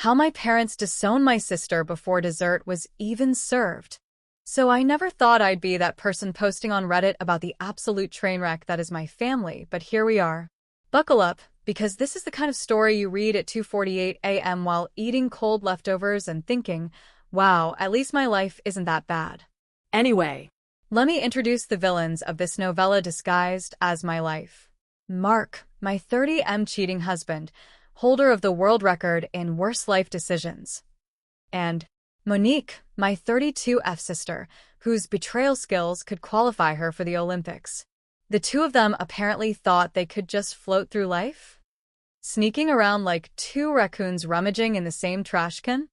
How my parents disowned my sister before dessert was even served. So I never thought I'd be that person posting on Reddit about the absolute train wreck that is my family, but here we are. Buckle up, because this is the kind of story you read at 2:48 a.m. while eating cold leftovers and thinking, wow, at least my life isn't that bad. Anyway, Let me introduce the villains of this novella disguised as my life. Mark, my 30M cheating husband, holder of the world record in worst life decisions. And Monique, my 32F sister, whose betrayal skills could qualify her for the Olympics. The two of them apparently thought they could just float through life, sneaking around like two raccoons rummaging in the same trash can.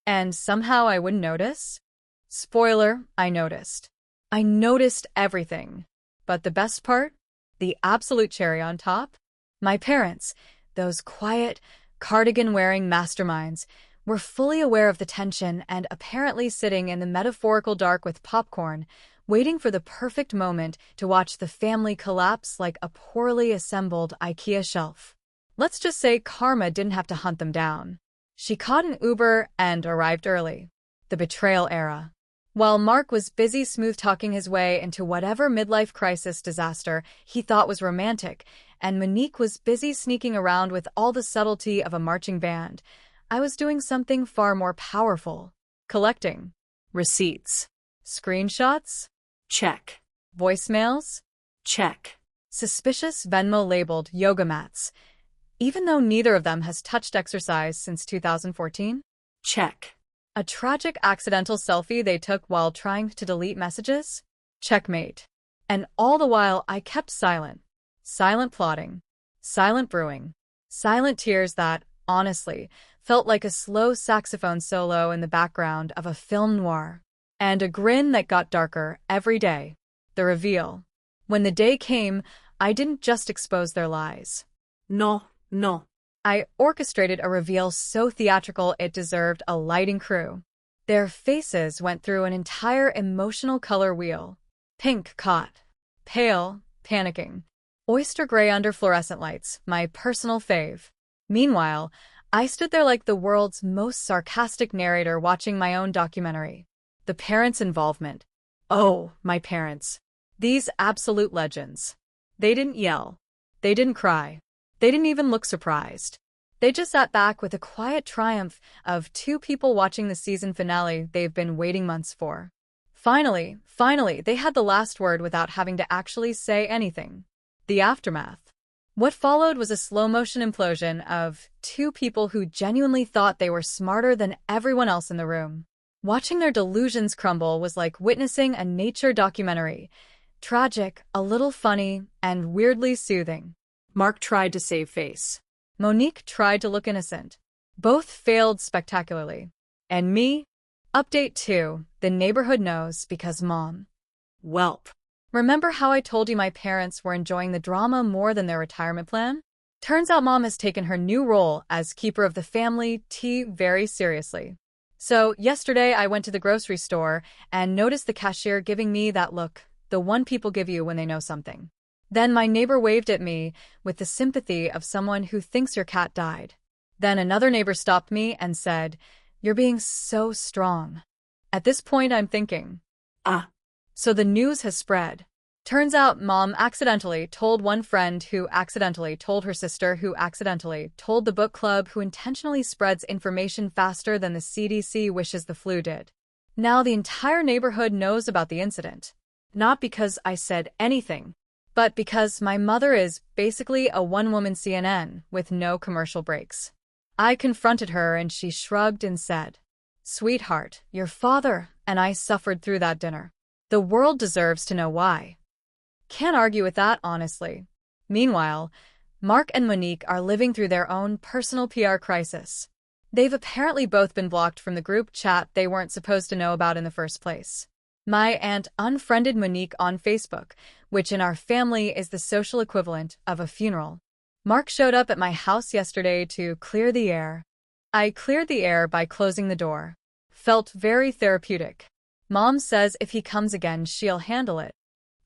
And somehow I wouldn't notice? Spoiler, I noticed. I noticed everything. But the best part? The absolute cherry on top? My parents, those quiet, cardigan-wearing masterminds, were fully aware of the tension and apparently sitting in the metaphorical dark with popcorn, waiting for the perfect moment to watch the family collapse like a poorly assembled IKEA shelf. Let's just say karma didn't have to hunt them down. She caught an Uber and arrived early. The betrayal era. While Mark was busy smooth-talking his way into whatever midlife crisis disaster he thought was romantic, and Monique was busy sneaking around with all the subtlety of a marching band, I was doing something far more powerful. Collecting. receipts. Screenshots? Check. Voicemails? Check. Suspicious Venmo-labeled yoga mats, even though neither of them has touched exercise since 2014? Check. A tragic accidental selfie they took while trying to delete messages? Checkmate. And all the while I kept silent. Silent plotting. Silent brewing. Silent tears that, honestly, felt like a slow saxophone solo in the background of a film noir. And a grin that got darker every day. The reveal. When the day came, I didn't just expose their lies. No. I orchestrated a reveal so theatrical it deserved a lighting crew. Their faces went through an entire emotional color wheel. Pink, caught. Pale, panicking. Oyster gray under fluorescent lights, my personal fave. Meanwhile, I stood there like the world's most sarcastic narrator watching my own documentary. The parents' involvement. Oh, my parents. These absolute legends. They didn't yell. They didn't cry. They didn't even look surprised. They just sat back with a quiet triumph of two people watching the season finale they've been waiting months for. Finally, they had the last word without having to actually say anything. The aftermath. What followed was a slow-motion implosion of two people who genuinely thought they were smarter than everyone else in the room. Watching their delusions crumble was like witnessing a nature documentary. Tragic, a little funny, and weirdly soothing. Mark tried to save face. Monique tried to look innocent. Both failed spectacularly. And me? Update 2. The neighborhood knows because Mom. Welp. Remember how I told you my parents were enjoying the drama more than their retirement plan? Turns out Mom has taken her new role as keeper of the family tea very seriously. So, yesterday I went to the grocery store and noticed the cashier giving me that look, the one people give you when they know something. Then my neighbor waved at me with the sympathy of someone who thinks your cat died. Then another neighbor stopped me and said, "You're being so strong." At this point I'm thinking, so the news has spread. Turns out Mom accidentally told one friend who accidentally told her sister who accidentally told the book club who intentionally spreads information faster than the CDC wishes the flu did. Now the entire neighborhood knows about the incident. Not because I said anything, but because my mother is basically a one-woman CNN with no commercial breaks. I confronted her and she shrugged and said, "Sweetheart, your father and I suffered through that dinner. The world deserves to know why." Can't argue with that, honestly. Meanwhile, Mark and Monique are living through their own personal PR crisis. They've apparently both been blocked from the group chat they weren't supposed to know about in the first place. My aunt unfriended Monique on Facebook, which in our family is the social equivalent of a funeral. Mark showed up at my house yesterday to clear the air. I cleared the air by closing the door. Felt very therapeutic. Mom says if he comes again, she'll handle it.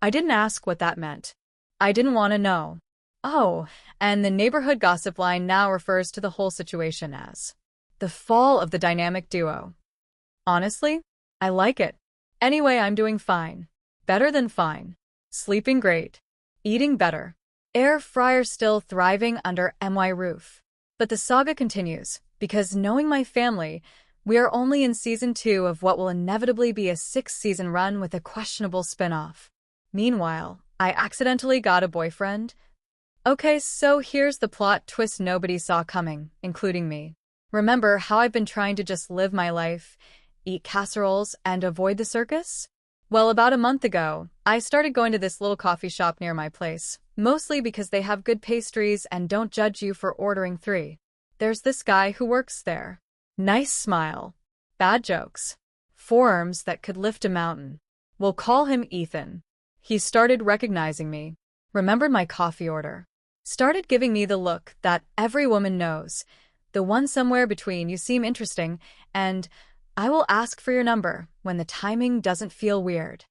I didn't ask what that meant. I didn't want to know. Oh, and the neighborhood gossip line now refers to the whole situation as The fall of the dynamic duo. Honestly, I like it. Anyway, I'm doing fine. Better than fine. Sleeping great. Eating better. Air fryer still thriving under my roof. But the saga continues, because knowing my family, we are only in season 2 of what will inevitably be a 6-season run with a questionable spin-off. Meanwhile, I accidentally got a boyfriend. Okay, so here's the plot twist nobody saw coming, including me. Remember how I've been trying to just live my life, eat casseroles, and avoid the circus? Well, about a month ago, I started going to this little coffee shop near my place, mostly because they have good pastries and don't judge you for ordering 3. There's this guy who works there. Nice smile. Bad jokes. Forearms that could lift a mountain. We'll call him Ethan. He started recognizing me, remembered my coffee order, started giving me the look that every woman knows, the one somewhere between "you seem interesting" and "I will ask for your number" when the timing doesn't feel weird.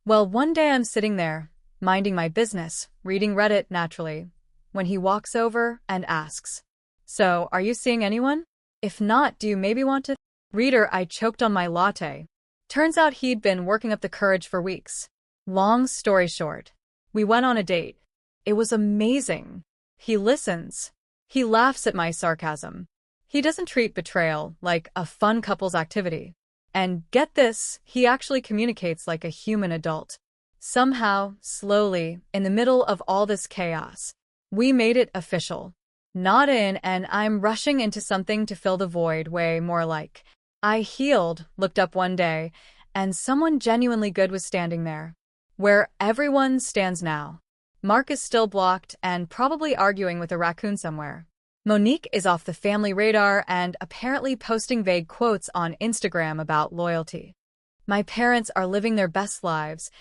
Well, one day I'm sitting there, minding my business, reading Reddit naturally, when he walks over and asks, "So, are you seeing anyone? If not, do you maybe want to?" Reader, I choked on my latte. Turns out he'd been working up the courage for weeks. Long story short, we went on a date. It was amazing. He listens. He laughs at my sarcasm. He doesn't treat betrayal like a fun couple's activity. And get this, he actually communicates like a human adult. Somehow, slowly, in the middle of all this chaos, we made it official. Not in and I'm rushing into something to fill the void way, more like I healed, looked up one day, and someone genuinely good was standing there. Where everyone stands now. Mark is still blocked and probably arguing with a raccoon somewhere. Monique is off the family radar and apparently posting vague quotes on Instagram about loyalty. My parents are living their best lives,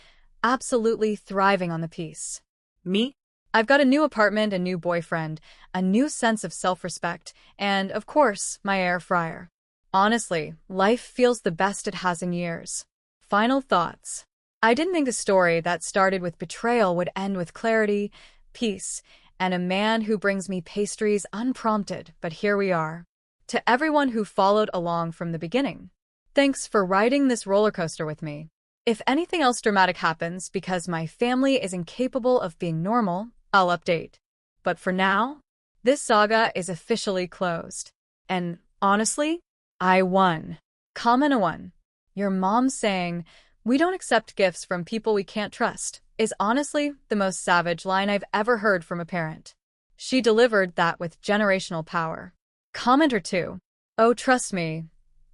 absolutely thriving on the peace. Me? I've got a new apartment, a new boyfriend, a new sense of self-respect, and, of course, my air fryer. Honestly, life feels the best it has in years. Final thoughts. I didn't think a story that started with betrayal would end with clarity, peace, and a man who brings me pastries unprompted, but here we are. To everyone who followed along from the beginning, thanks for riding this roller coaster with me. If anything else dramatic happens because my family is incapable of being normal, I'll update. But for now, this saga is officially closed. And honestly, I won. Comment a 1. Your mom saying, "We don't accept gifts from people we can't trust," is honestly the most savage line I've ever heard from a parent. She delivered that with generational power. Commenter 2. Oh, trust me,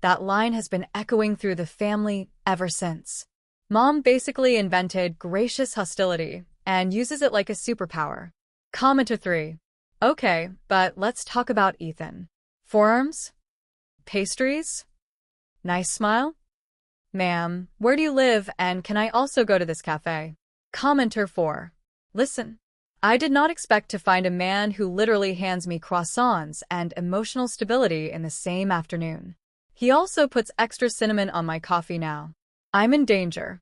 that line has been echoing through the family ever since. Mom basically invented gracious hostility and uses it like a superpower. Commenter 3. Okay, but let's talk about Ethan. Forearms? Pastries? Nice smile? Ma'am, where do you live and can I also go to this cafe? Commenter 4. Listen, I did not expect to find a man who literally hands me croissants and emotional stability in the same afternoon. He also puts extra cinnamon on my coffee now. I'm in danger.